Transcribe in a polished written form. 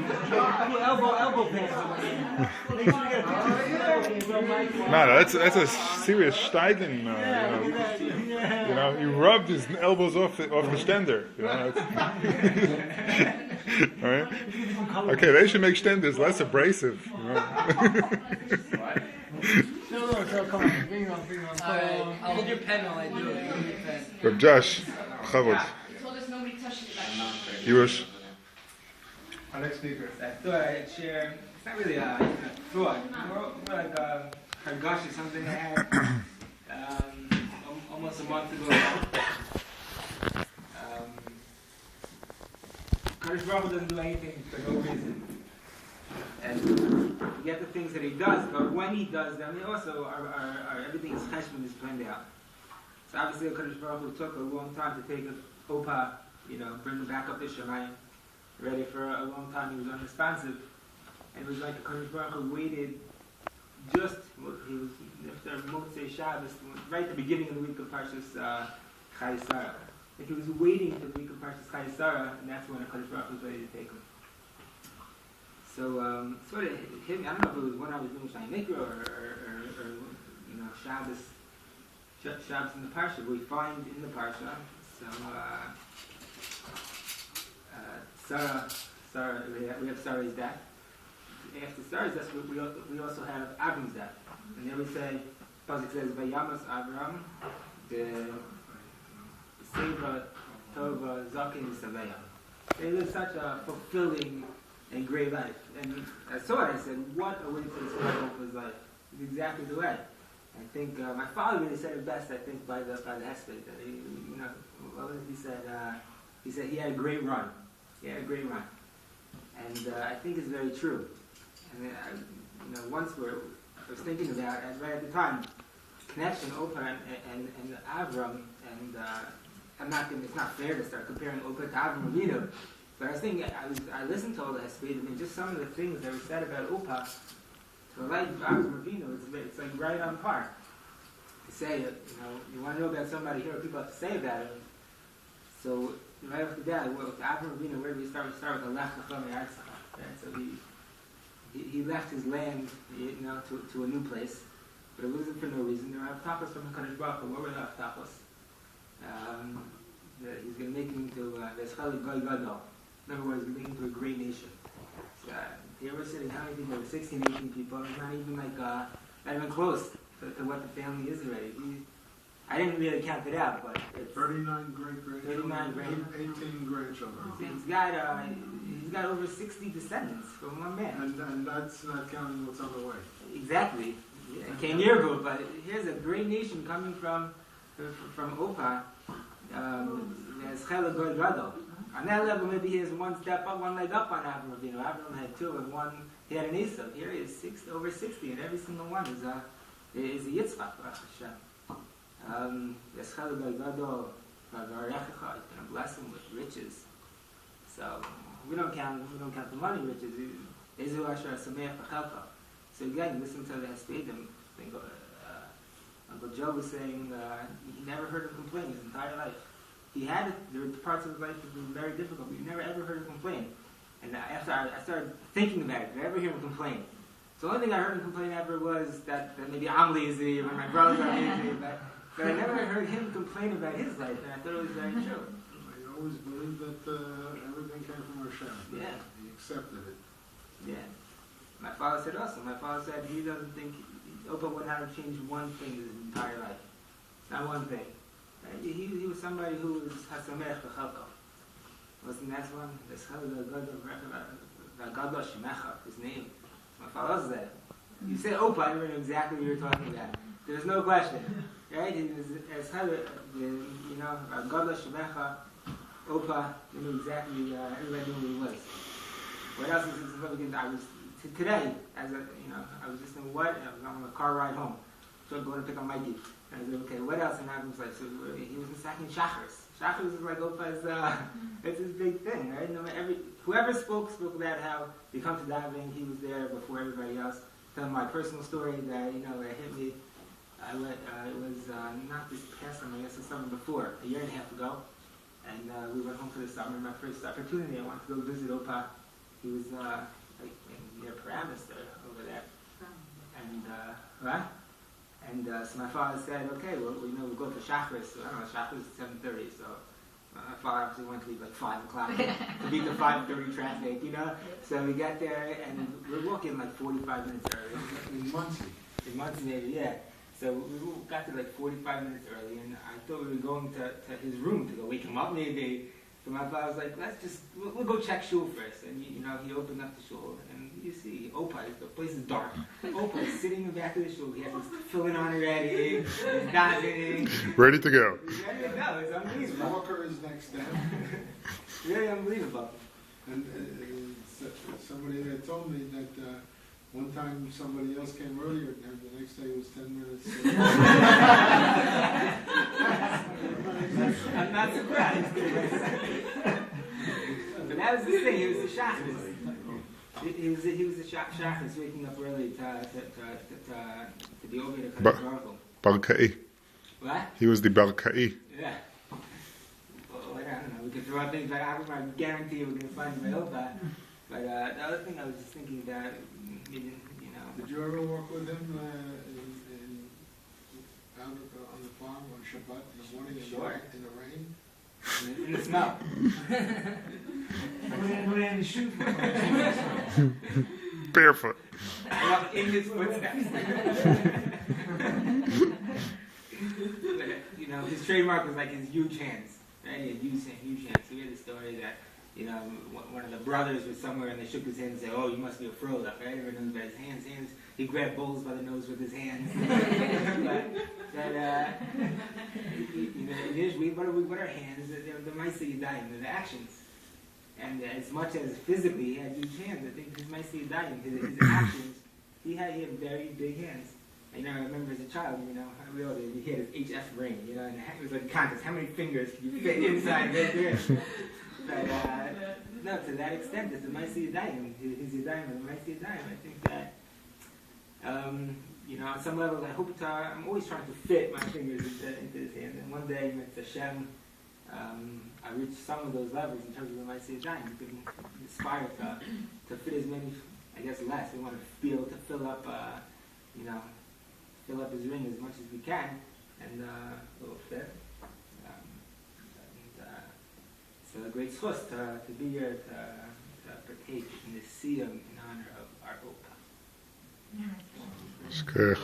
elbow pass. No, that's a serious steigen. He rubbed his elbows off the stender. All right. Okay, they should make stenders less abrasive. No, come on, bring it on. I'll hold your pen while I do it. Reb Josh, Chavod. Yush. Our next speaker. I thought I'd share, it's not really a thought, more like a hargash or something I had almost a month ago. Kadosh Baruch Hu doesn't do anything for no reason. And you get the things that he does, but when he does them, he also everything is cheshbon is planned out. So obviously Kadosh Baruch Hu took a long time to take a opa, bring him back up to Shemesh. Ready for a long time, he was unresponsive, and it was like the Kadosh Baruch Hu waited he was after Motzei Shabbos, right at the beginning of the week of Parshas Chayei Sarah. Like he was waiting for the week of Parshas Chayei Sarah, and that's when the Kadosh Baruch Hu was ready to take him. So sort of hit me. I don't know if it was when I was doing Shai Mikra or Shabbos in the Parsha. We find in the Parsha Sarah, we have Sarah's death. After Sarah's death, we also have Avram's death. And there we say, Pasuk says, Vayamas Avram, the Seva Tova Zakin Saveya. They lived such a fulfilling and great life. And I saw it, I said, what a way to describe Oprah's life. It's exactly the way. I think my father really said it best, I think, by the aspect that he said he had a great run. He had a great run. And I think it's very true. And once I was thinking about it, right at the time, connection Oprah and Avram, and it's not fair to start comparing Oprah to Avram Avinu, but I was thinking, I listened to all the Hesped, and just some of the things that were said about Oprah to the life of Avram Avinu, it's like right on par. To say, you want to know about somebody, hear what people have to say about him. So right off the bat, with Avram Avinu, where do we start? We start with the Lech Lecham Eretzecha. Right? So he left his land, to a new place, but it wasn't for no reason. There were Avtachos from Hakadosh Baruch Hu. What were the Avtachos? He's going to make him into V'eschali Goy Gadol. In other words, he's going to make him into a great nation. So, here we're sitting, how many people? 16, 18 people. It's not even not even close to what the family is already. I didn't really count it out, but it's 39 great-grandchildren. 18 grandchildren. He's got over 60 descendants from one man. And that's not counting what's on the way. Exactly. And came year ago, but here's a great nation coming from Opa. There's Chela Goy Gadol. On that level, maybe he has one step up, one leg up on Avram Avinu. Avram had two, and one he had an Esav. Here he is over 60, and every single one is a Yitzchak. There's Chela Goy Gadol. He's going to bless him with riches. So we don't count the money riches. Ezu Asher Sameach B'Chelka. So again, listen to the Hespedim. I think Uncle Joe was saying he never heard him complain his entire life. There were parts of his life that were very difficult, but you never ever heard him complain. And after I started thinking about it, did I ever hear him complain? So the only thing I heard him complain ever was that maybe I'm lazy or my brothers are lazy, but I never heard him complain about his life, and I thought it was very true. I always believed that everything came from Hashem. Yeah. He accepted it. Yeah. My father said also. My father said he doesn't think Opa would have changed one thing in his entire life. Not one thing. Right? He was somebody who was Hasamech B'Chelko. What's the next one? His name. My father said. You said Opa, I knew exactly what you were talking about. There's no question. Right? He was as Gadol Shemecha, Opa, you knew exactly, everybody knew who he was. What else is significant? Today, I was just in what? I was on a car ride home. So I'm going to pick up Mikey. And I said, okay, what else in Avram's life? So he was in second Shachars. Shachars is like Opa's, it's his big thing, right? Whoever spoke about how he come to davening, he was there before everybody else. Tell my personal story that, that hit me. It was not this past summer, I guess the summer before, a year and a half ago. And we went home for the summer. My first opportunity, I wanted to go visit Opa he was like near Paramistar over there, and right. And so my father said, okay, well, we'll go to Shachris. So, I don't know, Shachris is 7:30, so my father obviously wanted to leave like 5 o'clock to beat the 5:30 traffic, you know. So we got there, and we're walking like 45 minutes early. In Muncie. In Muncie, maybe, yeah. So we got there like 45 minutes early, and I thought we were going to his room to go wake him up, maybe. So my father was like, we'll go check shul first. And, you know, he opened up the shul, and you see, the place is dark. Opa is sitting in the back of the shul. He has his filling on already, he's davening. Ready to go. He's ready to go. It's unbelievable. Walker is next to him. Really unbelievable. And somebody there told me that one time somebody else came earlier than him, the next day was 10 minutes. I'm not surprised. But that was the thing, he was the shachris. He was the shachris waking up early to be over to Kadosh. Barka'i. What? He was the Barka'i. Yeah. Well, I don't know, we could throw out things, but I guarantee we're going to find my Opa. But the other thing I was just thinking that, you know. Did you ever walk with him out on the farm on Shabbat in the morning in the rain? In the snow. When shoot. Barefoot. Walk in his footsteps. You know, his trademark was like his huge hands. Right? He had huge hands. So we had a story that, you know, one of the brothers was somewhere and they shook his hand and said, oh, you must be a froda, right? Everyone knows about his hands. He grabbed bulls by the nose with his hands. You know, what are hands? They're Maaseh Yadayim, they're the actions. And as much as physically he had huge hands, I think his Maaseh Yadayim, his actions, he had very big hands. And, you know, I remember as a child, you know, he had his HF ring, you know, and it was like a contest. How many fingers can you fit inside right there? But, no, to that extent, it's the Maaseh Yadayim, his Yadayim, the Maaseh Yadayim. I think that, you know, on some levels, I'm always trying to fit my fingers into his hands. And one day, with Hashem, I reached some of those levels in terms of the Maaseh Yadayim. You can aspire to fit as many, I guess less. We want to be able to fill up, you know, fill up his ring as much as we can, and a little fit. So a great zchus to be here to partake in this siyum in honor of our Opa. Shkech.